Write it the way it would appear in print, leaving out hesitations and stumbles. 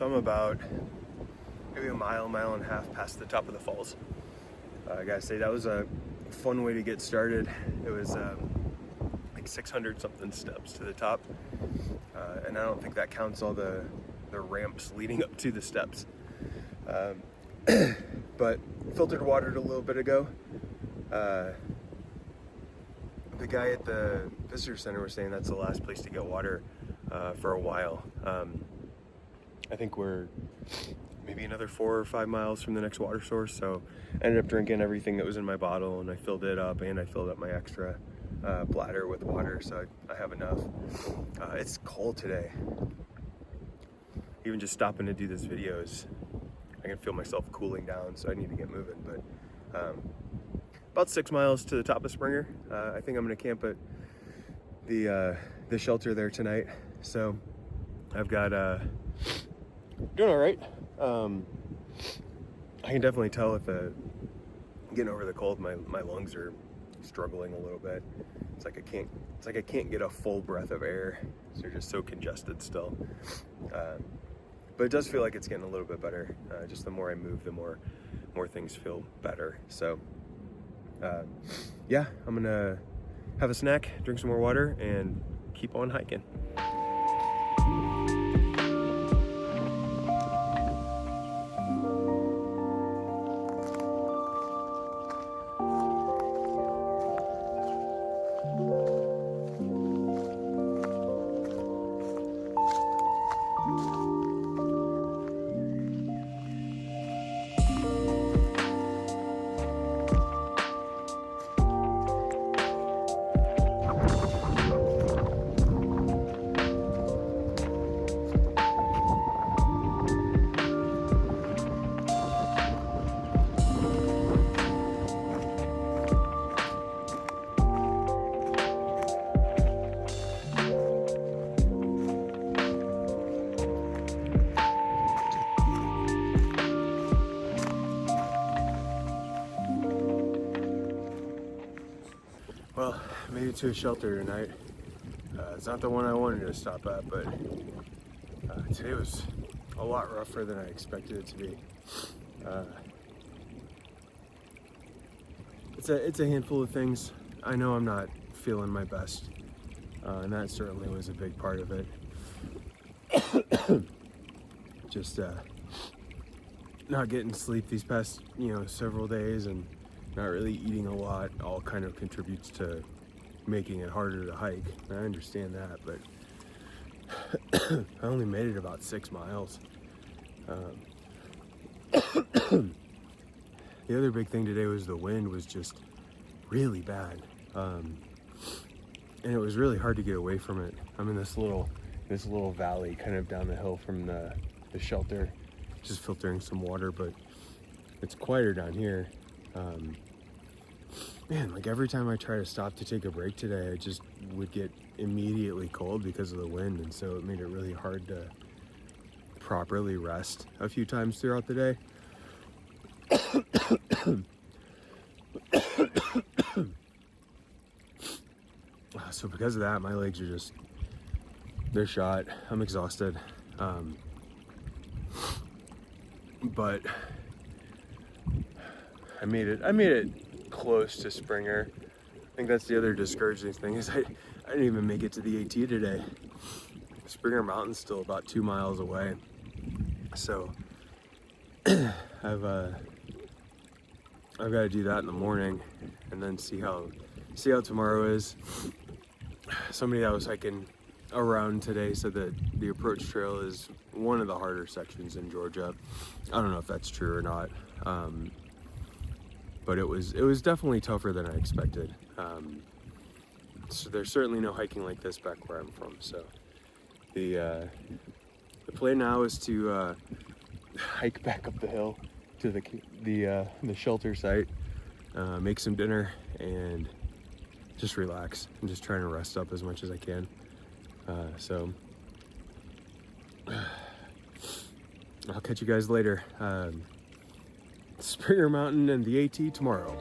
I'm about maybe a mile and a half past the top of the falls. I gotta say, that was a fun way to get started. It was like 600 something steps to the top, and I don't think that counts all the ramps leading up to the steps. But filtered watered a little bit ago. The guy at the visitor center was saying that's the last place to get water for a while. I think we're maybe another 4 or 5 miles from the next water source, so I ended up drinking everything that was in my bottle, and I filled it up, and I filled up my extra bladder with water, so I have enough. It's cold today. Even just stopping to do this video I can feel myself cooling down, so I need to get moving. But about 6 miles to the top of Springer. I think I'm gonna camp at the shelter there tonight. So I've got doing all right. I can definitely tell with getting over the cold, my lungs are struggling a little bit. It's like I can't get a full breath of air. So they're just so congested still. But it does feel like it's getting a little bit better. Just the more I move, the more things feel better. So yeah, I'm gonna have a snack, drink some more water, and keep on hiking. Well, made it to a shelter tonight. It's not the one I wanted to stop at, but today was a lot rougher than I expected it to be. It's a handful of things. I know I'm not feeling my best, and that certainly was a big part of it. Just not getting sleep these past several days, and not really eating a lot all kind of contributes to making it harder to hike. I understand that, but I only made it about 6 miles. The other big thing today was the wind was just really bad, and it was really hard to get away from it. I'm in this little valley kind of down the hill from the shelter, just filtering some water, but it's quieter down here. Man, like every time I try to stop to take a break today, I just would get immediately cold because of the wind, and so it made it really hard to properly rest a few times throughout the day. So because of that, my legs are they're shot. I'm exhausted. But I made it close to Springer. I think that's the other discouraging thing is I didn't even make it to the AT today. Springer Mountain's still about 2 miles away. So I've got to do that in the morning and then see how tomorrow is. Somebody that was hiking around today said that the approach trail is one of the harder sections in Georgia. I don't know if that's true or not. But it was definitely tougher than I expected. So there's certainly no hiking like this back where I'm from. So the plan now is to hike back up the hill to the shelter site, make some dinner, and just relax. I'm just trying to rest up as much as I can. So I'll catch you guys later. Springer Mountain and the AT tomorrow.